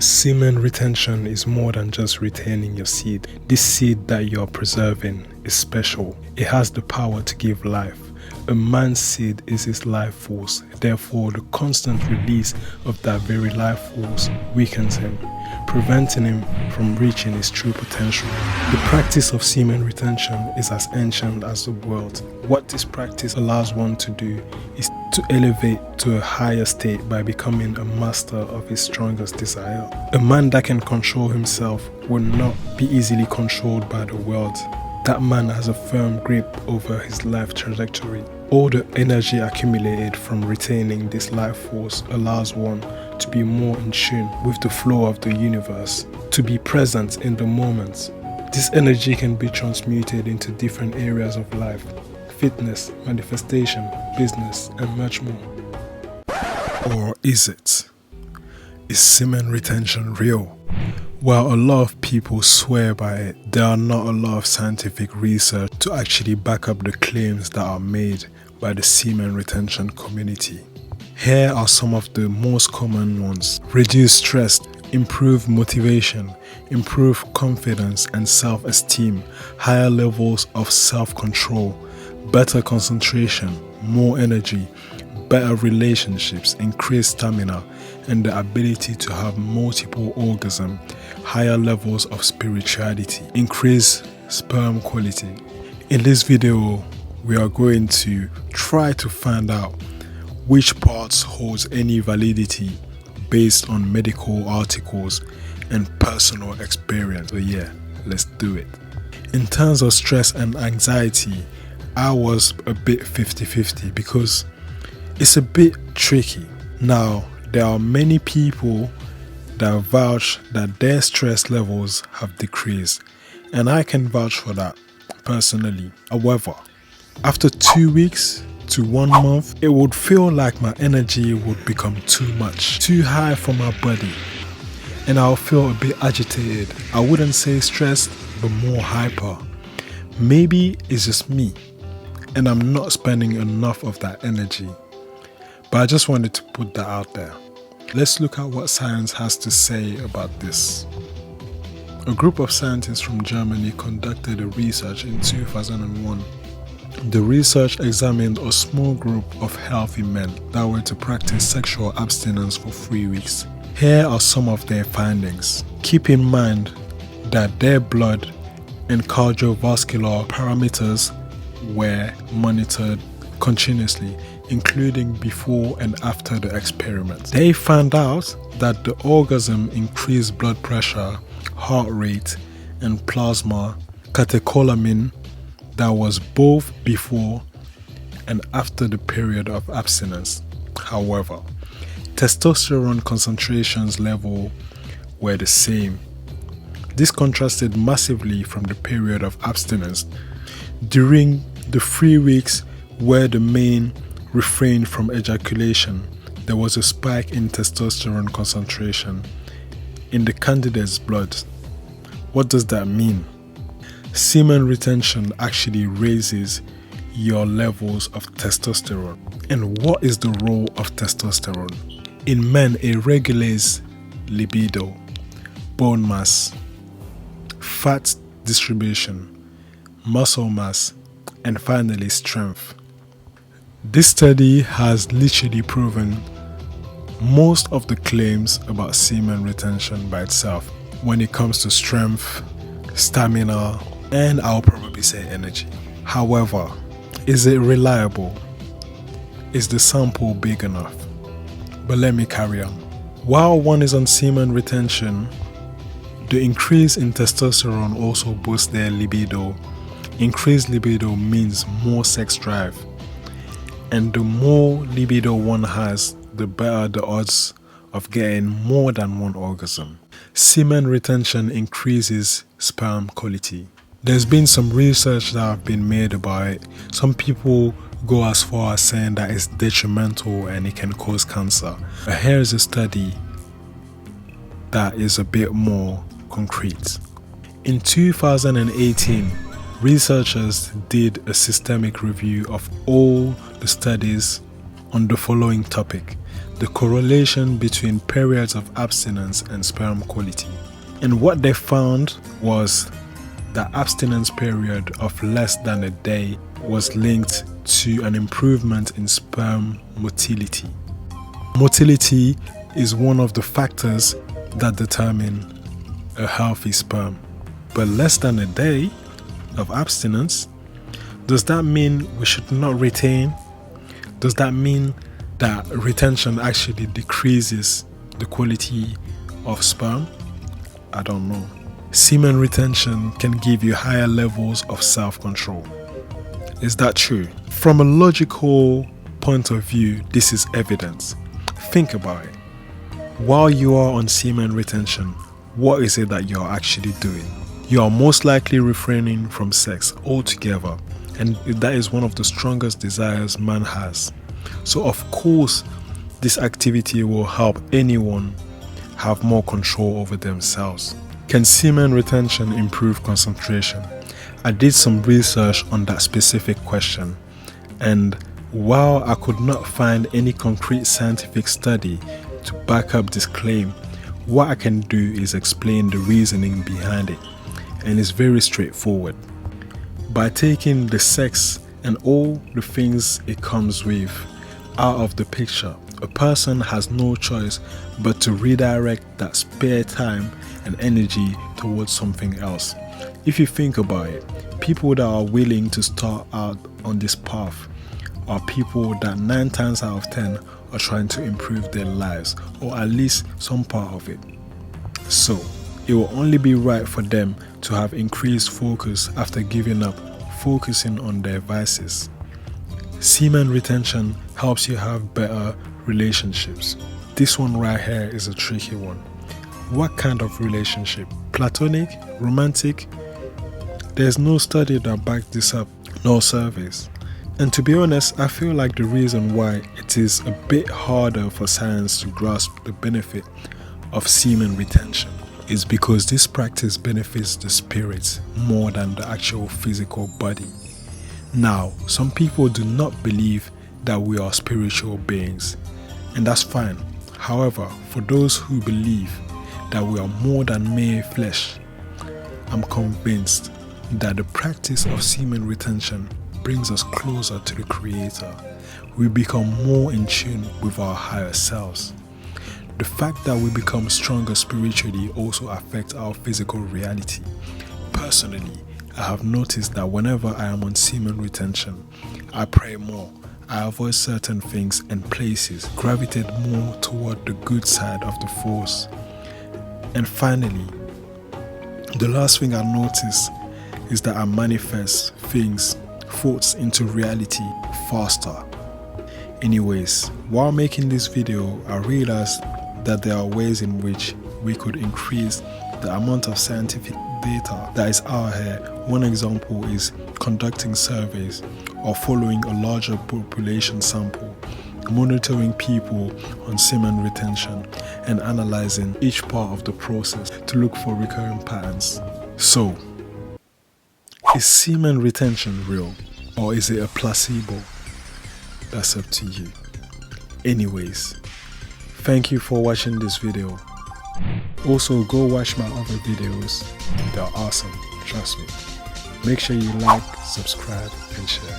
Semen retention is more than just retaining your seed. This seed that you're preserving is special. It has the power to give life. A man's seed is his life force. Therefore, the constant release of that very life force weakens him, preventing him from reaching his true potential. The practice of semen retention is as ancient as the world. What this practice allows one to do is to elevate to a higher state by becoming a master of his strongest desire. A man that can control himself will not be easily controlled by the world. That man has a firm grip over his life trajectory. All the energy accumulated from retaining this life force allows one to be more in tune with the flow of the universe, to be present in the moment. This energy can be transmuted into different areas of life: fitness, manifestation, business, and much more. Or is it? Is semen retention real? While a lot of people swear by it, there are not a lot of scientific research to actually back up the claims that are made by the semen retention community. Here are some of the most common ones: reduce stress, improve motivation, improve confidence and self-esteem, higher levels of self-control, better concentration, more energy, better relationships, increased stamina, and the ability to have multiple orgasms, higher levels of spirituality, increased sperm quality. In this video, we are going to try to find out which parts holds any validity based on medical articles and personal experience. So yeah, let's do it. In terms of stress and anxiety, I was a bit 50-50 because it's a bit tricky. Now, there are many people that vouch that their stress levels have decreased, and I can vouch for that personally. However, after 2 weeks to 1 month, it would feel like my energy would become too much, too high for my body, and I'll feel a bit agitated. I wouldn't say stressed, but more hyper. Maybe it's just me, and I'm not spending enough of that energy. But I just wanted to put that out there. Let's look at what science has to say about this. A group of scientists from Germany conducted a research in 2001. The research examined a small group of healthy men that were to practice sexual abstinence for 3 weeks. Here are some of their findings. Keep in mind that their blood and cardiovascular parameters were monitored continuously, including before and after the experiment. They found out that the orgasm increased blood pressure, heart rate, and plasma catecholamine that was both before and after the period of abstinence. However, testosterone concentrations level were the same. This contrasted massively from the period of abstinence. During the 3 weeks where the men refrained from ejaculation, there was a spike in testosterone concentration in the candidate's blood. What does that mean? Semen retention actually raises your levels of testosterone. And what is the role of testosterone? In men, it regulates libido, bone mass, fat distribution, muscle mass, and finally strength. This study has literally proven most of the claims about semen retention by itself when it comes to strength, stamina, and I'll probably say energy. However, is it reliable? Is the sample big enough? But let me carry on. While one is on semen retention, the increase in testosterone also boosts their libido. Increased libido means more sex drive. And the more libido one has, the better the odds of getting more than one orgasm. Semen retention increases sperm quality. There's been some research that have been made about it. Some people go as far as saying that it's detrimental and it can cause cancer. But here's a study that is a bit more concrete. In 2018, researchers did a systemic review of all the studies on the following topic: the correlation between periods of abstinence and sperm quality. And what they found was the abstinence period of less than a day was linked to an improvement in sperm motility. Motility is one of the factors that determine a healthy sperm. But less than a day of abstinence, does that mean we should not retain? Does that mean that retention actually decreases the quality of sperm? I don't know. Semen retention can give you higher levels of self-control. Is that true? From a logical point of view, this is evidence. Think about it. While you are on semen retention, what is it that you're actually doing? You are most likely refraining from sex altogether, and that is one of the strongest desires man has. So of course, this activity will help anyone have more control over themselves. Can semen retention improve concentration? I did some research on that specific question, and while I could not find any concrete scientific study to back up this claim, what I can do is explain the reasoning behind it, and it's very straightforward. By taking the sex and all the things it comes with out of the picture, a person has no choice but to redirect that spare time and energy towards something else. If you think about it, people that are willing to start out on this path are people that 9 times out of 10 are trying to improve their lives, or at least some part of it. So it will only be right for them to have increased focus after giving up focusing on their vices. Semen retention helps you have better relationships. This one right here is a tricky one. What kind of relationship? Platonic? Romantic? There's no study that backs this up, no surveys. And to be honest, I feel like the reason why it is a bit harder for science to grasp the benefit of semen retention is because this practice benefits the spirit more than the actual physical body. Now, some people do not believe that we are spiritual beings, and that's fine. However, for those who believe that we are more than mere flesh, I'm convinced that the practice of semen retention brings us closer to the Creator. We become more in tune with our higher selves. The fact that we become stronger spiritually also affects our physical reality. Personally, I have noticed that whenever I am on semen retention, I pray more, I avoid certain things and places, gravitate more toward the good side of the force. And finally, the last thing I notice is that I manifest thoughts into reality faster. Anyways, while making this video, I realized that there are ways in which we could increase the amount of scientific data that is out here. One example is conducting surveys or following a larger population sample, monitoring people on semen retention, and analyzing each part of the process to look for recurring patterns. So, is semen retention real, or is it a placebo? That's up to you. Anyways, thank you for watching this video. Also, go watch my other videos. They're awesome, trust me. Make sure you like, subscribe, and share.